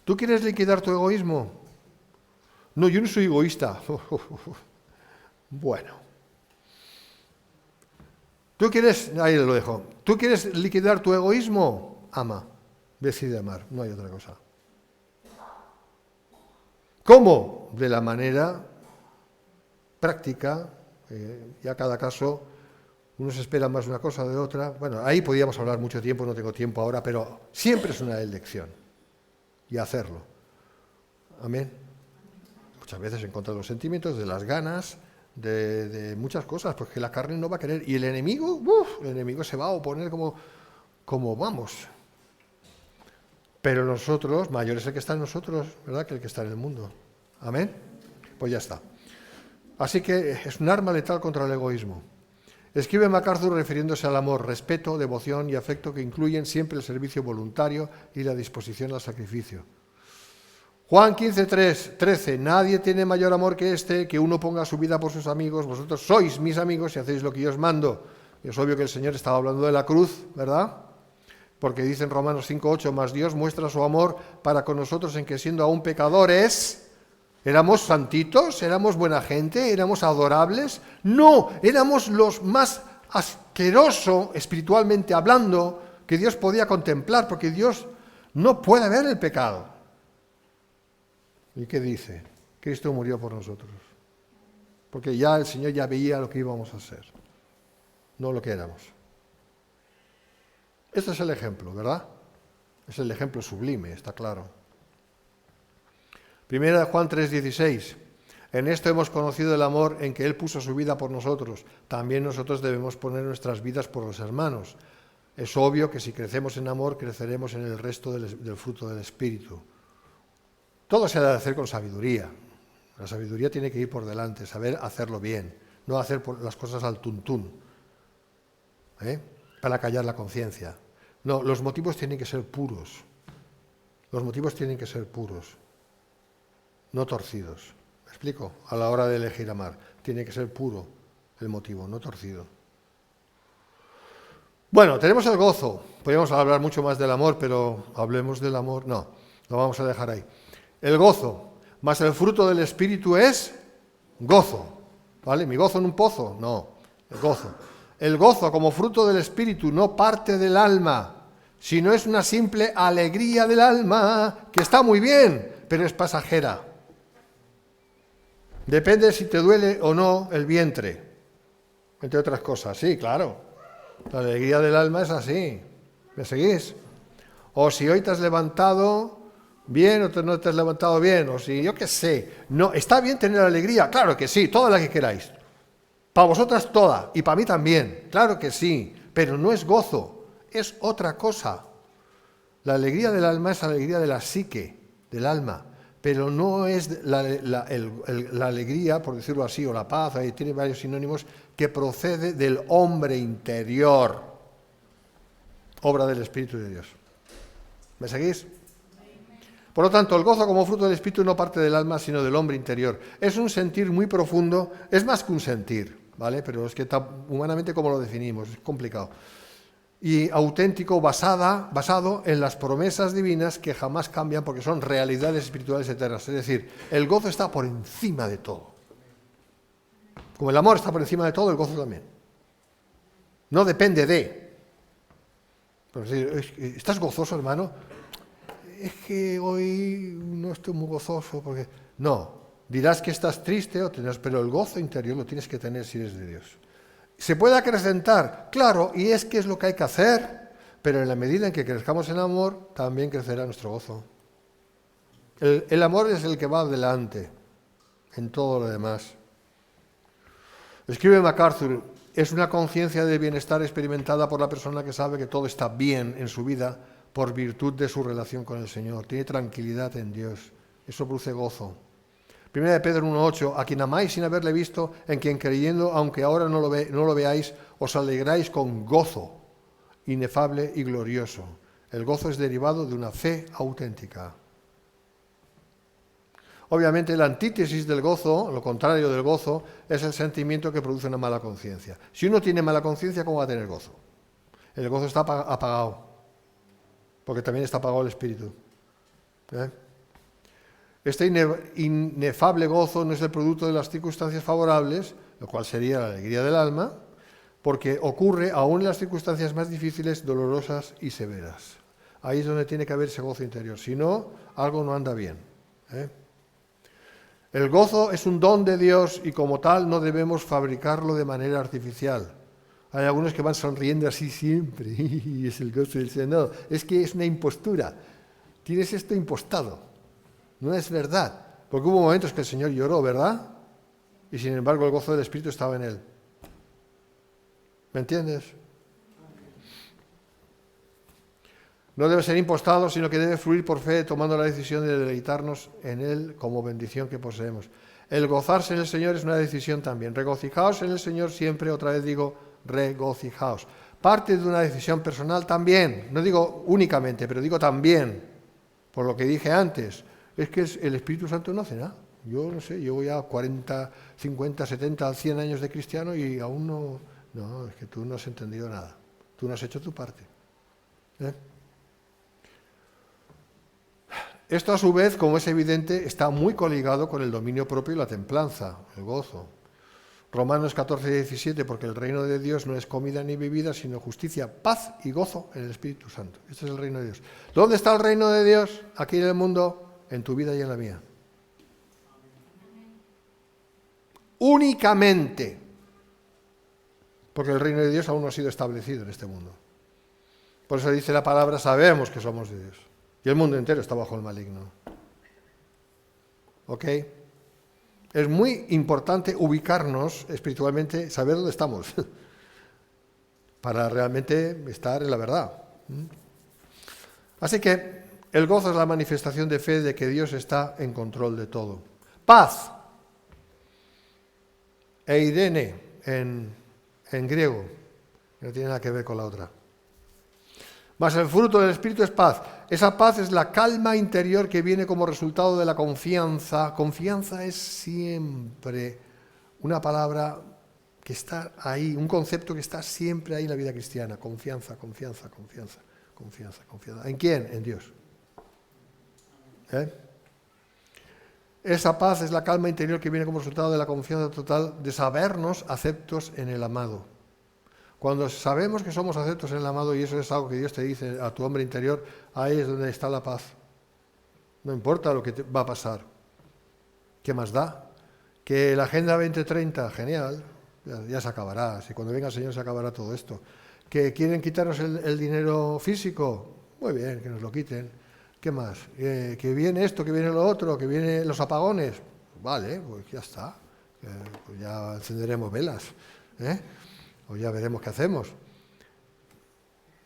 Speaker 1: ¿Tú quieres liquidar tu egoísmo? No, yo no soy egoísta. Bueno. ¿Tú quieres, ahí lo dejo, ¿tú quieres liquidar tu egoísmo? Ama. Decide amar, no hay otra cosa. ¿Cómo? De la manera práctica, ya cada caso, uno se espera más una cosa de otra. Bueno, ahí podríamos hablar mucho tiempo, no tengo tiempo ahora, pero siempre es una elección y hacerlo. Amén. Muchas veces en contra de los sentimientos, de las ganas, de muchas cosas, porque la carne no va a querer. Y el enemigo se va a oponer como vamos. Pero nosotros, mayor es el que está en nosotros, ¿verdad?, que el que está en el mundo. ¿Amén? Pues ya está. Así que es un arma letal contra el egoísmo. Escribe MacArthur refiriéndose al amor, respeto, devoción y afecto que incluyen siempre el servicio voluntario y la disposición al sacrificio. Juan 15:13, nadie tiene mayor amor que este, que uno ponga su vida por sus amigos. Vosotros sois mis amigos y hacéis lo que yo os mando. Y es obvio que el Señor estaba hablando de la cruz, ¿verdad? Porque dice en Romanos 5:8, mas Dios muestra su amor para con nosotros en que siendo aún pecadores, ¿éramos santitos? ¿Éramos buena gente? ¿Éramos adorables? No, éramos los más asquerosos, espiritualmente hablando, que Dios podía contemplar, porque Dios no puede ver el pecado. ¿Y qué dice? Cristo murió por nosotros. Porque ya el Señor ya veía lo que íbamos a ser, no lo que éramos. Este es el ejemplo, ¿verdad? Es el ejemplo sublime, está claro. Primera de Juan 3:16. En esto hemos conocido el amor en que Él puso su vida por nosotros. También nosotros debemos poner nuestras vidas por los hermanos. Es obvio que si crecemos en amor, creceremos en el resto del fruto del Espíritu. Todo se ha de hacer con sabiduría. La sabiduría tiene que ir por delante, saber hacerlo bien, no hacer las cosas al tuntún, para callar la conciencia. No, los motivos tienen que ser puros. Los motivos tienen que ser puros, no torcidos. ¿Me explico? A la hora de elegir amar, tiene que ser puro el motivo, no torcido. Bueno, tenemos el gozo. Podríamos hablar mucho más del amor, pero hablemos del amor. No, lo vamos a dejar ahí. El gozo, más el fruto del Espíritu es gozo. ¿Vale? ¿Mi gozo en un pozo? No, el gozo. El gozo como fruto del Espíritu no parte del alma, sino es una simple alegría del alma, que está muy bien, pero es pasajera. Depende si te duele o no el vientre, entre otras cosas. Sí, claro, la alegría del alma es así. ¿Me seguís? O si hoy te has levantado bien o no te has levantado bien, o si yo qué sé. No, está bien tener alegría, claro que sí, toda la que queráis. Para vosotras toda, y para mí también, claro que sí, pero no es gozo, es otra cosa. La alegría del alma es alegría de la psique, del alma, pero no es la alegría, por decirlo así, o la paz, ahí tiene varios sinónimos, que procede del hombre interior, obra del Espíritu de Dios. ¿Me seguís? Por lo tanto, el gozo como fruto del Espíritu no parte del alma, sino del hombre interior. Es un sentir muy profundo, es más que un sentir, ¿vale? Pero es que humanamente, ¿cómo lo definimos? Es complicado. Y auténtico, basado en las promesas divinas que jamás cambian porque son realidades espirituales eternas. Es decir, el gozo está por encima de todo. Como el amor está por encima de todo, el gozo también. No depende de. Pero ¿estás gozoso, hermano? Es que hoy no estoy muy gozoso porque... No, dirás que estás triste, pero el gozo interior lo tienes que tener si eres de Dios. ¿Se puede acrecentar? Claro, y es que es lo que hay que hacer, pero en la medida en que crezcamos en amor, también crecerá nuestro gozo. El amor es el que va adelante en todo lo demás. Escribe MacArthur, es una conciencia de bienestar experimentada por la persona que sabe que todo está bien en su vida por virtud de su relación con el Señor. Tiene tranquilidad en Dios. Eso produce gozo. 1 Pedro 1:8, a quien amáis sin haberle visto, en quien creyendo, aunque ahora no lo veáis, os alegráis con gozo inefable y glorioso. El gozo es derivado de una fe auténtica. Obviamente la antítesis del gozo, lo contrario del gozo, es el sentimiento que produce una mala conciencia. Si uno tiene mala conciencia, ¿cómo va a tener gozo? El gozo está apagado, porque también está apagado el espíritu. Este inefable gozo no es el producto de las circunstancias favorables, lo cual sería la alegría del alma, porque ocurre aún en las circunstancias más difíciles, dolorosas y severas. Ahí es donde tiene que haber ese gozo interior. Si no, algo no anda bien. El gozo es un don de Dios y como tal no debemos fabricarlo de manera artificial. Hay algunos que van sonriendo así siempre, y es el gozo del Señor. No, es que es una impostura. Tienes esto impostado. No es verdad, porque hubo momentos que el Señor lloró, ¿verdad? Y sin embargo el gozo del Espíritu estaba en Él. ¿Me entiendes? No debe ser impostado, sino que debe fluir por fe, tomando la decisión de deleitarnos en Él como bendición que poseemos. El gozarse en el Señor es una decisión también. Regocijaos en el Señor siempre, otra vez digo, regocijaos. Parte de una decisión personal también, no digo únicamente, pero digo también, por lo que dije antes. Es que el Espíritu Santo no hace nada. Yo no sé, llevo ya 40, 50, 70, 100 años de cristiano y aún no... No, es que tú no has entendido nada. Tú no has hecho tu parte. Esto a su vez, como es evidente, está muy coligado con el dominio propio y la templanza, el gozo. Romanos 14:17, porque el reino de Dios no es comida ni bebida, sino justicia, paz y gozo en el Espíritu Santo. Este es el reino de Dios. ¿Dónde está el reino de Dios? Aquí en el mundo, en tu vida y en la mía. Únicamente. Porque el reino de Dios aún no ha sido establecido en este mundo. Por eso dice la palabra, sabemos que somos de Dios. Y el mundo entero está bajo el maligno. ¿Ok? Es muy importante ubicarnos espiritualmente, saber dónde estamos, para realmente estar en la verdad. Así que el gozo es la manifestación de fe de que Dios está en control de todo. Paz. Eirene en griego, no tiene nada que ver con la otra. Mas el fruto del Espíritu es paz. Esa paz es la calma interior que viene como resultado de la confianza. Confianza es siempre una palabra que está ahí, un concepto que está siempre ahí en la vida cristiana. Confianza, confianza, confianza, confianza, confianza. ¿En quién? En Dios. Esa paz es la calma interior que viene como resultado de la confianza total de sabernos aceptos en el amado. Cuando sabemos que somos aceptos en el amado, y eso es algo que Dios te dice a tu hombre interior, ahí es donde está la paz. No importa lo que va a pasar. ¿Qué más da? Que la Agenda 2030, genial, ya se acabará. Si cuando venga el Señor se acabará todo esto. ¿Que quieren quitarnos el dinero físico? Muy bien, que nos lo quiten. ¿Qué más? ¿Que viene esto, que viene lo otro, que vienen los apagones? Vale, pues ya está. Pues ya encenderemos velas. O ya veremos qué hacemos.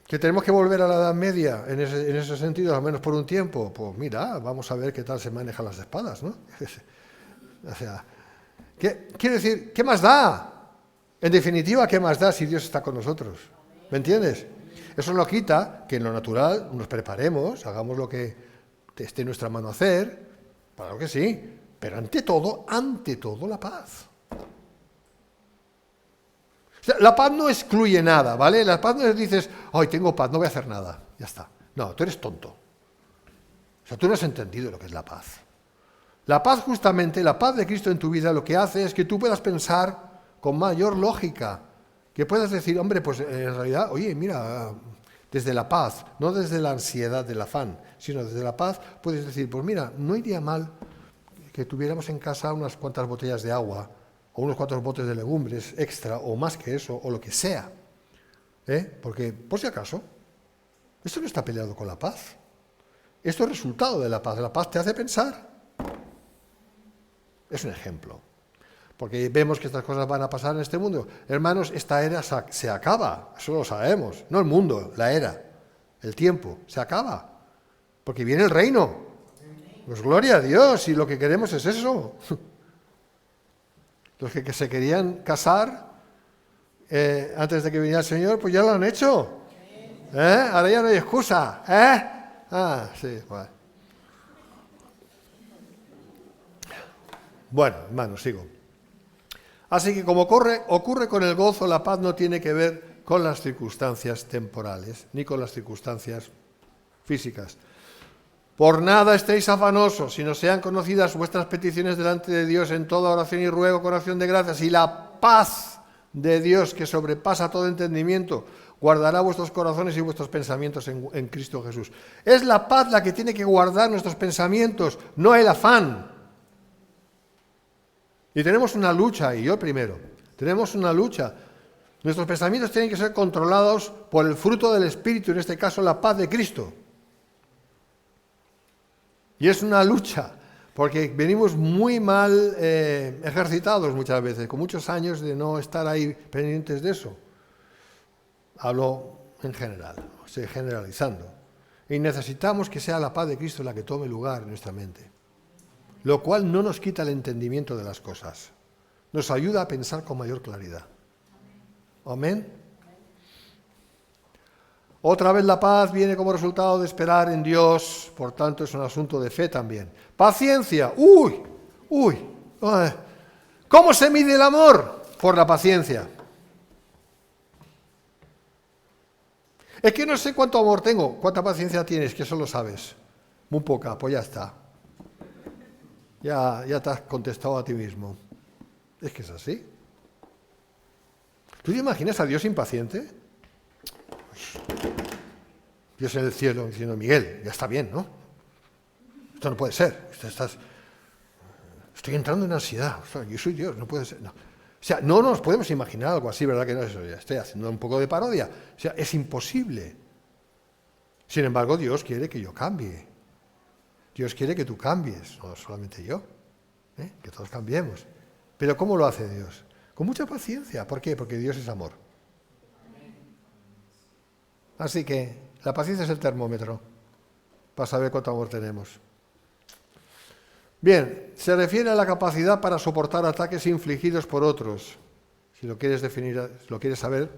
Speaker 1: ¿Que tenemos que volver a la Edad Media en ese sentido, al menos por un tiempo? Pues mira, vamos a ver qué tal se manejan las espadas, ¿no? O sea, quiero decir, ¿qué más da? En definitiva, ¿qué más da si Dios está con nosotros? ¿Me entiendes? Eso no quita que en lo natural nos preparemos, hagamos lo que esté en nuestra mano hacer, claro que sí, pero ante todo, la paz. O sea, la paz no excluye nada, ¿vale? La paz no es dices, ay, tengo paz, no voy a hacer nada, ya está. No, tú eres tonto. O sea, tú no has entendido lo que es la paz. La paz, justamente, la paz de Cristo en tu vida, lo que hace es que tú puedas pensar con mayor lógica, que puedas decir, hombre, pues en realidad, oye, mira, desde la paz, no desde la ansiedad del afán, sino desde la paz, puedes decir, pues mira, no iría mal que tuviéramos en casa unas cuantas botellas de agua, o unos cuantos botes de legumbres extra, o más que eso, o lo que sea. Porque, por si acaso, esto no está peleado con la paz. Esto es resultado de la paz. La paz te hace pensar. Es un ejemplo. Porque vemos que estas cosas van a pasar en este mundo. Hermanos, esta era se acaba, eso lo sabemos. No el mundo, la era, el tiempo, se acaba. Porque viene el reino. Pues gloria a Dios, y lo que queremos es eso. Los que se querían casar antes de que viniera el Señor, pues ya lo han hecho. Ahora ya no hay excusa. Sí, bueno. Bueno, hermanos, sigo. Así que como ocurre con el gozo, la paz no tiene que ver con las circunstancias temporales, ni con las circunstancias físicas. Por nada estéis afanosos, sino sean conocidas vuestras peticiones delante de Dios en toda oración y ruego con acción de gracias, y la paz de Dios, que sobrepasa todo entendimiento, guardará vuestros corazones y vuestros pensamientos en Cristo Jesús. Es la paz la que tiene que guardar nuestros pensamientos, no el afán. Y tenemos una lucha, y yo primero, tenemos una lucha. Nuestros pensamientos tienen que ser controlados por el fruto del Espíritu, en este caso la paz de Cristo. Y es una lucha, porque venimos muy mal ejercitados muchas veces, con muchos años de no estar ahí pendientes de eso. Hablo en general, estoy generalizando. Y necesitamos que sea la paz de Cristo la que tome lugar en nuestra mente. Lo cual no nos quita el entendimiento de las cosas. Nos ayuda a pensar con mayor claridad. Amén. Otra vez la paz viene como resultado de esperar en Dios, por tanto es un asunto de fe también. Paciencia. ¿Cómo se mide el amor? Por la paciencia. Es que no sé cuánto amor tengo, cuánta paciencia tienes, que eso lo sabes. Muy poca, pues ya está. Ya te has contestado a ti mismo. Es que es así. ¿Tú te imaginas a Dios impaciente? Dios en el cielo diciendo, Miguel, ya está bien, ¿no? Esto no puede ser. Estoy entrando en ansiedad. Yo soy Dios, no puede ser. No. O sea, no nos podemos imaginar algo así, ¿verdad que no? Eso ya estoy haciendo un poco de parodia. O sea, es imposible. Sin embargo, Dios quiere que yo cambie. Dios quiere que tú cambies, no solamente yo, que todos cambiemos. Pero ¿cómo lo hace Dios? Con mucha paciencia. ¿Por qué? Porque Dios es amor. Así que la paciencia es el termómetro para saber cuánto amor tenemos. Bien, se refiere a la capacidad para soportar ataques infligidos por otros. Si lo quieres definir, si lo quieres saber,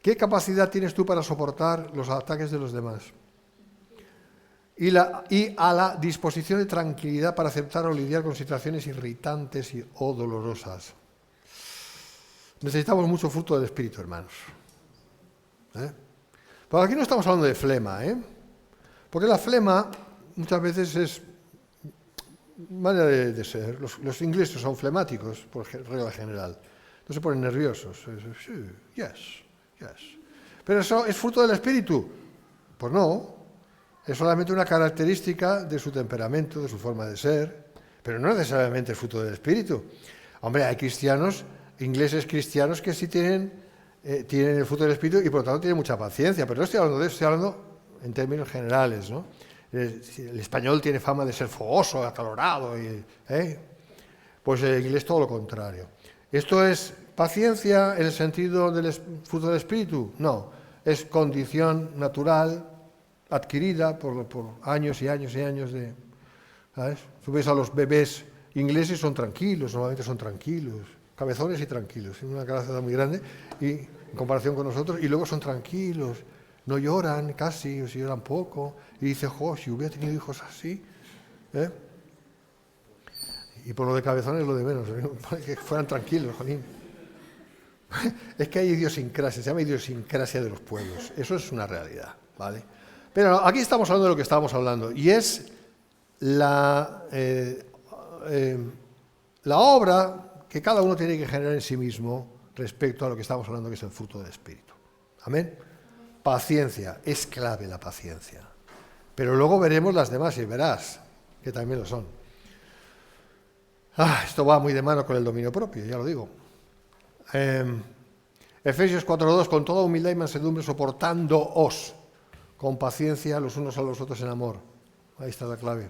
Speaker 1: ¿qué capacidad tienes tú para soportar los ataques de los demás? Y a la disposición de tranquilidad para aceptar o lidiar con situaciones irritantes o dolorosas. Necesitamos mucho fruto del Espíritu, hermanos. Pero aquí no estamos hablando de flema, porque la flema muchas veces es manera de ser. Los ingleses son flemáticos, por regla general. No se ponen nerviosos. Yes. Pero eso es fruto del Espíritu. Pues no. Es solamente una característica de su temperamento, de su forma de ser, pero no necesariamente es fruto del Espíritu. Hombre, hay cristianos, ingleses cristianos, que sí tienen el fruto del Espíritu y por lo tanto tienen mucha paciencia, pero no estoy hablando de eso, estoy hablando en términos generales, ¿no? El español tiene fama de ser fogoso, acalorado, pues el inglés todo lo contrario. ¿Esto es paciencia en el sentido del fruto del Espíritu? No. es condición natural, adquirida por años y años y años de... ¿Sabes? Tú ves a los bebés ingleses, son tranquilos, normalmente son tranquilos, cabezones y tranquilos, tienen una cabeza muy grande y, en comparación con nosotros, y luego son tranquilos, no lloran casi, o si lloran poco, y dice, jo, si hubiera tenido hijos así, ¿eh? Y por lo de cabezones lo de menos, que fueran tranquilos, jolín. Es que hay idiosincrasia, se llama idiosincrasia de los pueblos, eso es una realidad, ¿vale? Pero aquí estamos hablando de lo que estábamos hablando, y es la obra que cada uno tiene que generar en sí mismo respecto a lo que estamos hablando, que es el fruto del Espíritu. ¿Amén? Paciencia, es clave la paciencia. Pero luego veremos las demás y verás que también lo son. Esto va muy de mano con el dominio propio, ya lo digo. Efesios 4:2, con toda humildad y mansedumbre soportándoos con paciencia los unos a los otros en amor. Ahí está la clave.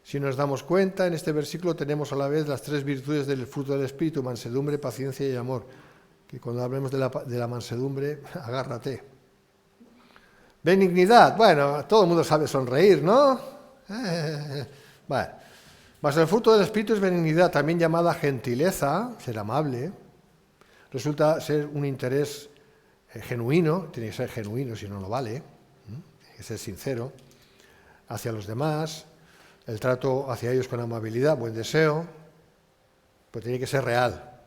Speaker 1: Si nos damos cuenta, en este versículo tenemos a la vez las tres virtudes del fruto del Espíritu, mansedumbre, paciencia y amor. Que cuando hablemos de la mansedumbre, agárrate. Benignidad, bueno, todo el mundo sabe sonreír, ¿no? Bueno, mas el fruto del Espíritu es benignidad, también llamada gentileza, ser amable. Resulta ser un interés genuino, tiene que ser genuino, si no, no vale. Tiene que ser sincero hacia los demás. El trato hacia ellos con amabilidad, buen deseo, pues tiene que ser real,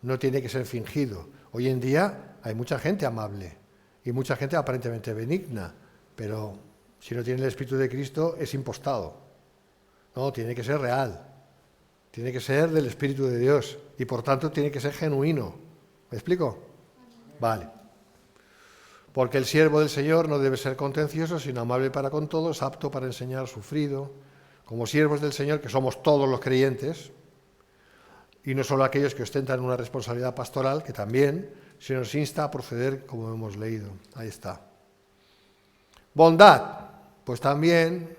Speaker 1: no tiene que ser fingido. Hoy en día hay mucha gente amable y mucha gente aparentemente benigna, pero si no tiene el Espíritu de Cristo es impostado. No, tiene que ser real, tiene que ser del Espíritu de Dios y por tanto tiene que ser genuino. ¿Me explico? Vale. Porque el siervo del Señor no debe ser contencioso, sino amable para con todos, apto para enseñar, sufrido. Como siervos del Señor, que somos todos los creyentes, y no solo aquellos que ostentan una responsabilidad pastoral, que también se nos insta a proceder como hemos leído. Ahí está. Bondad, pues también,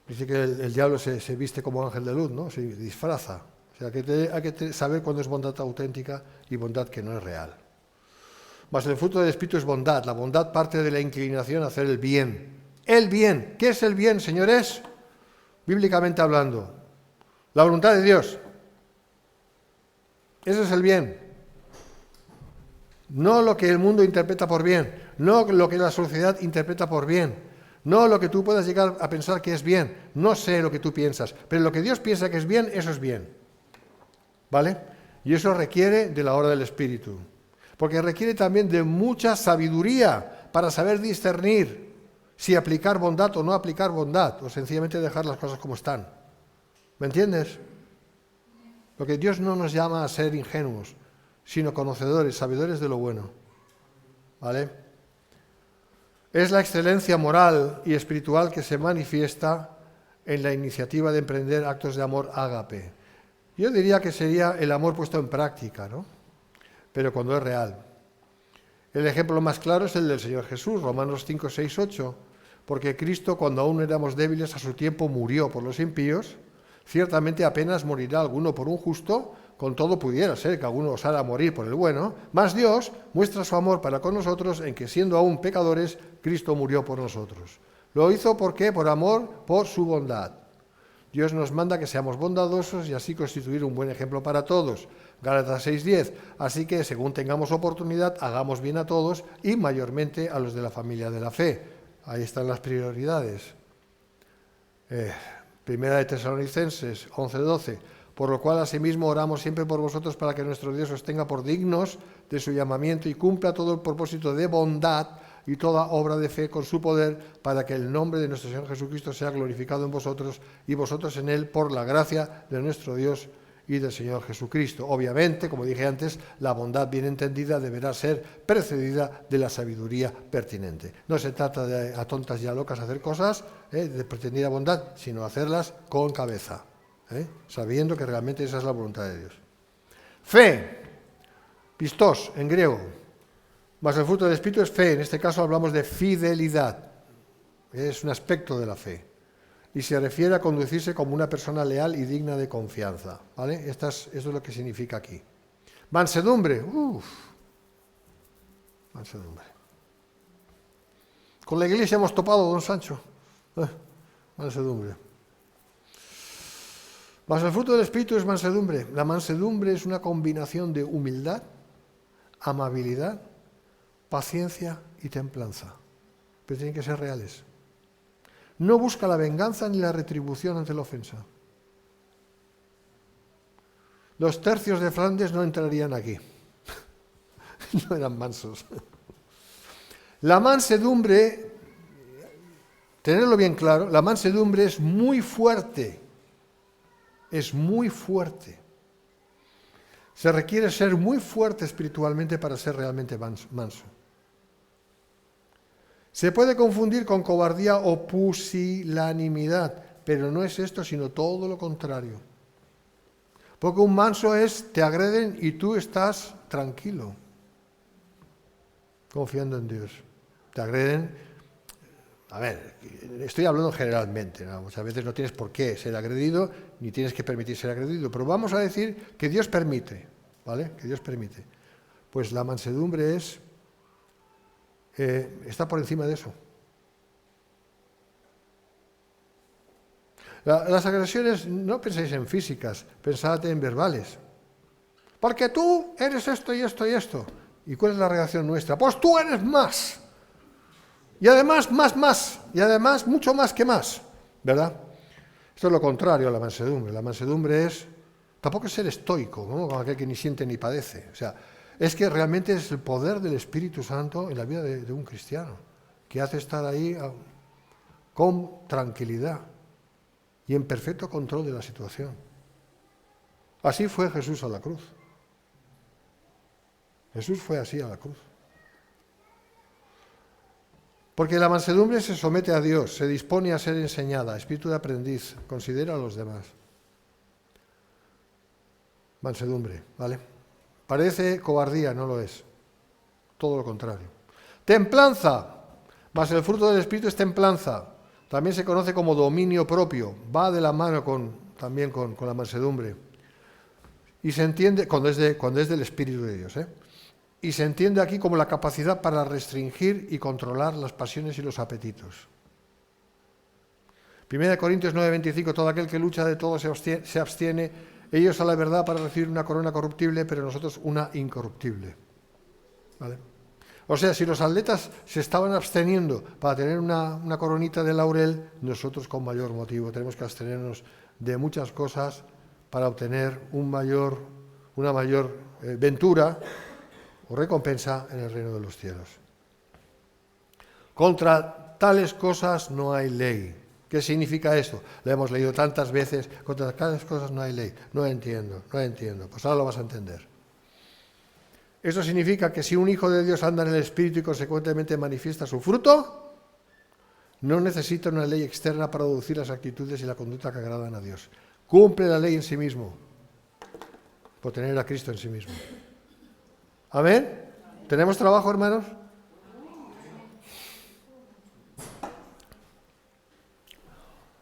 Speaker 1: dice que el diablo se viste como ángel de luz, ¿no? Se disfraza. O sea, que hay que saber cuándo es bondad auténtica y bondad que no es real. Mas el fruto del Espíritu es bondad. La bondad parte de la inclinación a hacer el bien. El bien. ¿Qué es el bien, señores? Bíblicamente hablando. La voluntad de Dios. Ese es el bien. No lo que el mundo interpreta por bien. No lo que la sociedad interpreta por bien. No lo que tú puedas llegar a pensar que es bien. No sé lo que tú piensas. Pero lo que Dios piensa que es bien, eso es bien. ¿Vale? Y eso requiere de la obra del Espíritu. Porque requiere también de mucha sabiduría para saber discernir si aplicar bondad o no aplicar bondad, o sencillamente dejar las cosas como están. ¿Me entiendes? Porque Dios no nos llama a ser ingenuos, sino conocedores, sabedores de lo bueno. ¿Vale? Es la excelencia moral y espiritual que se manifiesta en la iniciativa de emprender actos de amor ágape. Yo diría que sería el amor puesto en práctica, ¿no? Pero cuando es real. El ejemplo más claro es el del Señor Jesús, Romanos 5, 6, 8. Porque Cristo, cuando aún éramos débiles, a su tiempo murió por los impíos. Ciertamente apenas morirá alguno por un justo, con todo pudiera ser que alguno osara morir por el bueno, mas Dios muestra su amor para con nosotros en que, siendo aún pecadores, Cristo murió por nosotros. Lo hizo, ¿por qué? Por amor, por su bondad. Dios nos manda que seamos bondadosos y así constituir un buen ejemplo para todos. Gálatas 6:10. Así que, según tengamos oportunidad, hagamos bien a todos y mayormente a los de la familia de la fe. Ahí están las prioridades. Primera de Tesalonicenses 11:12. Por lo cual, asimismo, oramos siempre por vosotros para que nuestro Dios os tenga por dignos de su llamamiento y cumpla todo el propósito de bondad y toda obra de fe con su poder, para que el nombre de nuestro Señor Jesucristo sea glorificado en vosotros y vosotros en Él, por la gracia de nuestro Dios y del Señor Jesucristo. Obviamente, como dije antes, la bondad bien entendida deberá ser precedida de la sabiduría pertinente. No se trata de a tontas y a locas hacer cosas de pretendida bondad, sino hacerlas con cabeza, sabiendo que realmente esa es la voluntad de Dios. Fe, pistos en griego, mas el fruto del Espíritu es fe. En este caso hablamos de fidelidad, es un aspecto de la fe. Y se refiere a conducirse como una persona leal y digna de confianza. ¿Vale? Eso es lo que significa aquí. Mansedumbre. Mansedumbre. Con la iglesia hemos topado, don Sancho. Mansedumbre. Mas el fruto del Espíritu es mansedumbre. La mansedumbre es una combinación de humildad, amabilidad, paciencia y templanza. Pero tienen que ser reales. No busca la venganza ni la retribución ante la ofensa. Los tercios de Flandes no entrarían aquí. No eran mansos. La mansedumbre, tenerlo bien claro, la mansedumbre es muy fuerte. Es muy fuerte. Se requiere ser muy fuerte espiritualmente para ser realmente manso. Se puede confundir con cobardía o pusilanimidad, pero no es esto, sino todo lo contrario. Porque un manso es, te agreden y tú estás tranquilo, confiando en Dios. Te agreden. A ver, estoy hablando generalmente, ¿no? Muchas veces no tienes por qué ser agredido, ni tienes que permitir ser agredido, pero vamos a decir que Dios permite, ¿vale? Que Dios permite. Pues la mansedumbre está por encima de eso. Las agresiones, no penséis en físicas, pensad en verbales. Porque tú eres esto y esto y esto. ¿Y cuál es la reacción nuestra? Pues tú eres más. Y además, más. Y además, mucho más que más. ¿Verdad? Esto es lo contrario a la mansedumbre. La mansedumbre tampoco es ser estoico, ¿no? Como aquel que ni siente ni padece. O sea, es que realmente es el poder del Espíritu Santo en la vida de un cristiano, que hace estar ahí con tranquilidad y en perfecto control de la situación. Así fue Jesús a la cruz. Jesús fue así a la cruz. Porque la mansedumbre se somete a Dios, se dispone a ser enseñada, espíritu de aprendiz, considera a los demás. Mansedumbre, ¿vale? Parece cobardía, no lo es. Todo lo contrario. Templanza, mas el fruto del Espíritu es templanza. También se conoce como dominio propio, va de la mano también con la mansedumbre. Y se entiende, cuando es del Espíritu de Dios, y se entiende aquí como la capacidad para restringir y controlar las pasiones y los apetitos. 1 Corintios 9:25, todo aquel que lucha de todo se abstiene, ellos a la verdad para recibir una corona corruptible, pero nosotros una incorruptible. ¿Vale? O sea, si los atletas se estaban absteniendo para tener una coronita de laurel, nosotros con mayor motivo tenemos que abstenernos de muchas cosas para obtener una mayor ventura o recompensa en el reino de los cielos. Contra tales cosas no hay ley. ¿Qué significa esto? Lo hemos leído tantas veces. Contra tales cosas no hay ley. No entiendo. Pues ahora lo vas a entender. Eso significa que si un hijo de Dios anda en el Espíritu y consecuentemente manifiesta su fruto, no necesita una ley externa para deducir las actitudes y la conducta que agradan a Dios. Cumple la ley en sí mismo, por tener a Cristo en sí mismo. ¿Amén? ¿Tenemos trabajo, hermanos?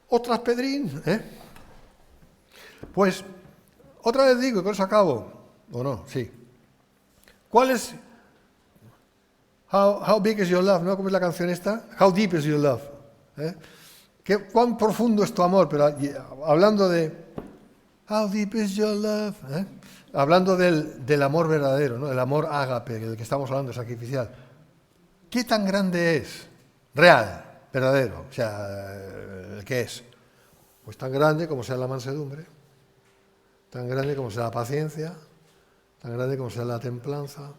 Speaker 1: Otras Pedrín, Pues, otra vez digo, con eso acabo. ¿O no? Sí. ¿Cuál es? How big is your love? ¿No? ¿Cómo es la canción esta? How deep is your love? ¿Cuán profundo es tu amor? Pero hablando de how deep is your love? Hablando del amor verdadero, ¿no? El amor ágape, del que estamos hablando, sacrificial. ¿Qué tan grande es? Real, verdadero. O sea, ¿qué es? Pues tan grande como sea la mansedumbre, tan grande como sea la paciencia, tan grande como sea la templanza.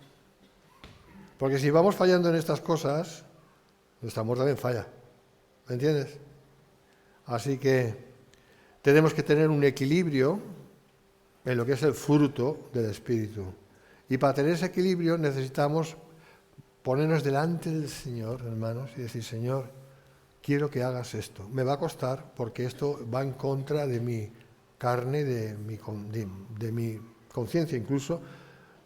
Speaker 1: Porque si vamos fallando en estas cosas, nuestro amor también falla. ¿Me entiendes? Así que tenemos que tener un equilibrio en lo que es el fruto del Espíritu. Y para tener ese equilibrio necesitamos ponernos delante del Señor, hermanos, y decir, Señor, quiero que hagas esto. Me va a costar porque esto va en contra de mi carne, de mi conciencia incluso,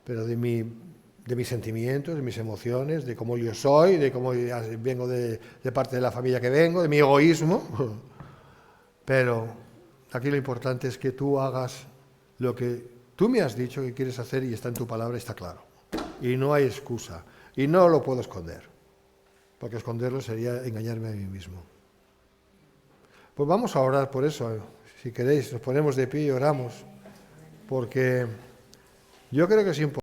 Speaker 1: pero de mis sentimientos, de mis emociones, de cómo yo soy, de cómo vengo de parte de la familia que vengo, de mi egoísmo. Pero aquí lo importante es que tú hagas lo que tú me has dicho que quieres hacer y está en tu palabra, está claro. Y no hay excusa. Y no lo puedo esconder, porque esconderlo sería engañarme a mí mismo. Pues vamos a orar por eso. Si queréis, nos ponemos de pie y oramos, porque yo creo que es importante.